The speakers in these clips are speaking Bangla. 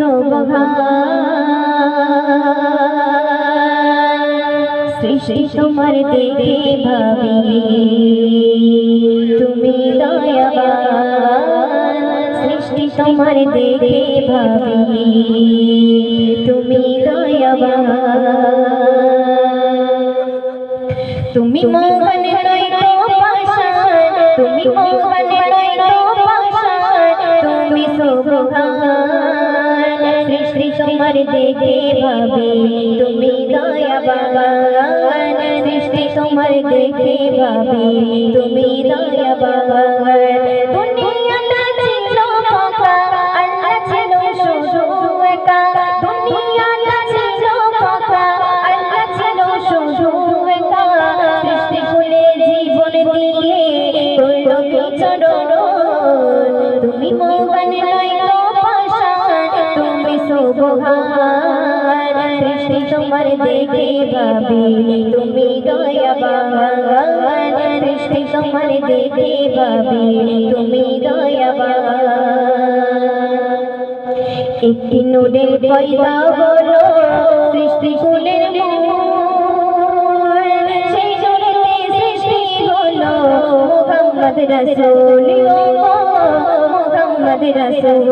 সুবহান সৃষ্টি তোমার দেখে ভাবি তুমি দয়াবান সৃষ্টি তোমার দেখে ভাবি তুমি দয়াবান তুমি মোহন নয় তো পাষাণ তুমি মোহন নয় তো পাষাণ তুমি সুবহান সৃষ্টি তোমার দেখে ভাবি তুমি দয়াবান সৃষ্টি তোমার দেখে ভাবি তুমি দয়াবান দুনিয়াটা ছিল ফাঁকা আল্লাহ ছিল শুধু একা দুনিয়াটা ছিল ফাঁকা আল্লাহ ছিল শুধু একা সৃষ্টি কুলে জীবন দিয়ে করলো বিচরণ তুমি মোহন নয় তো পাষাণ তুমি সুবহান সৃষ্টি তোমার দেখে ভাবি তুমি দয়াবান সৃষ্টি তোমার দেখে ভাবি তুমি দয়াবান একটি নূরের পয়দা হলো সৃষ্টি কুলের মূল সেই নূরেতে সৃষ্টি হলো মুহাম্মদ রাসূল মুহাম্মদ রাসূল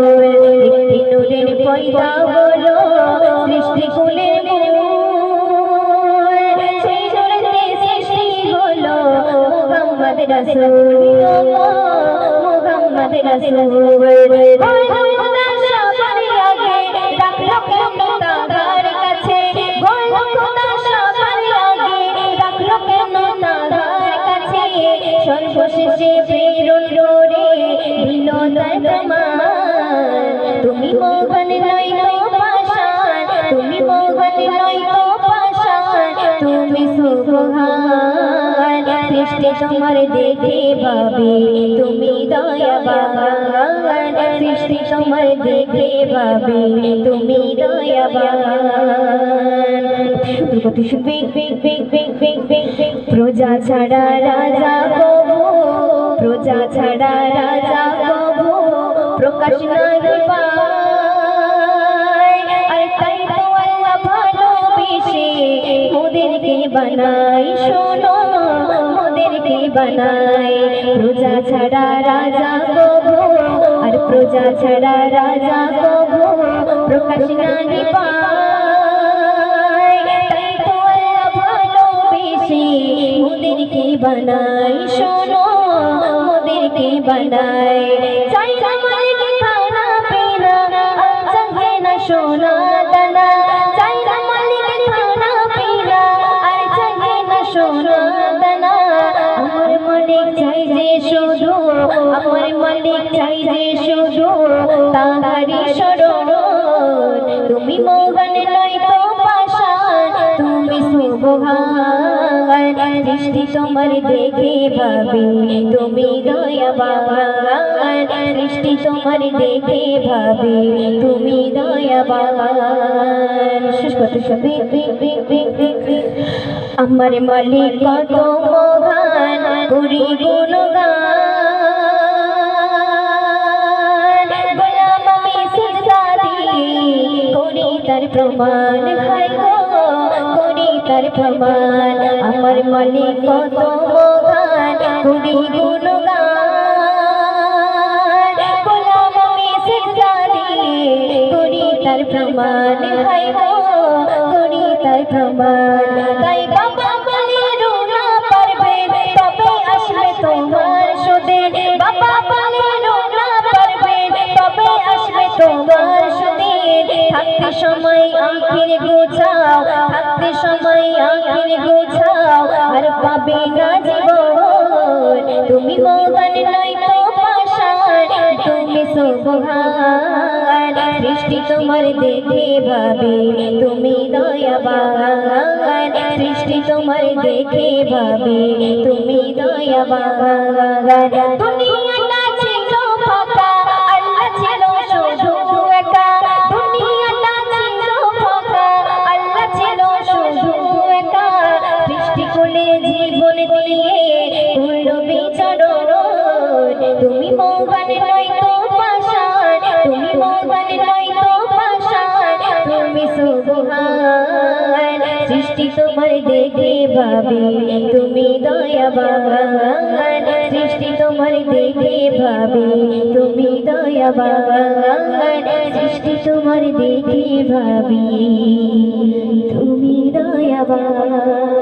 একটি নূরের পয়দা হলো সৃষ্টি কুলের মূল সেই নূরেতে সৃষ্টি হলো মুহাম্মদ রাসূল মুহাম্মদ রাসূল সর্বশেষে প্রেরণ করে দিল তার প্রমাণ তুমি মোহন নয় তো পাষাণ তুমি মোহন নয় তো পাষাণ তুমি সুবহান সৃষ্টি তোমার দেখে ভাবি তুমি দয়াবান সৃষ্টি তোমার দেখে ভাবি তুমি দয়াবান প্রজা ছাড়া রাজা কবু প্রজা ছাড়া রাজা কবু প্রকাশ নাই পায় আর তাই তো আল্লাহ ভালোবেসে মোদেরকে বানাই শোনো মোদেরকে বানাই প্রজা ছাড়া রাজা কবু আর প্রজা ছাড়া রাজা কবু প্রকাশ নাই পায় মোদেরকে বানাই শোনো মোদেরকে বানাই চাই না মালিক খানা পিনা চাহে না সোনা দানা চাই না মালিক খানা পিনা আর চাহে না সোনা দানা আমার মালিক চাই যে শুধু আমার মালিক চাই যে শুধু তাহারি শরণ তুমি মোহন নয় তো পাষাণ তুমি সুবহান সৃষ্টি তোমার দেখে ভাবি তুমি দয়াবান সৃষ্টি তোমার দেখে ভাবি তুমি দয়াবান আমার মালিক কত মহান করি গুণগান গোলাম আমি সিজদা দিই করি তার প্রমাণ হায় গো করি তার প্রমাণ আমার মালিক কত মহান করি গুণগান গোলাম আমি সিজদা দিই করি তার প্রমাণ হায় গো করি তার প্রমাণ তাই বাবা বলে রোনা পারবে তবে আসবে তোমার সুদে বাবা বলে রোনা পারবে তবে আসবে তোমার সুদে থাকতে সময় আঁখির গোছাও থাকতে সময় আঁখির গোছাও আর পাবে না জীবন তুমি মোহন নয় তো পাষাণ তুমি সুবহান সৃষ্টি তোমার দেখে ভাবি তুমি দয়াবান সৃষ্টি তোমার দেখে ভাবি তুমি দয়াবান দুনিয়াটা ছিল ফাঁকা আল্লাহ ছিল শুধু একা দুনিয়াটা ছিল ফাঁকা আল্লাহ ছিল শুধু একা সৃষ্টি কুলে জীবন দিয়ে করলো বিচরণ তুমি মোহন নয় তো পাষাণ তুমি মোহন নয় তো পাষাণ সৃষ্টি তোমার দেখে ভাবি তুমি দয়াবান সৃষ্টি তোমার দেখে ভাবি তুমি দয়াবান সৃষ্টি তোমার দেখে ভাবি তুমি দয়াবান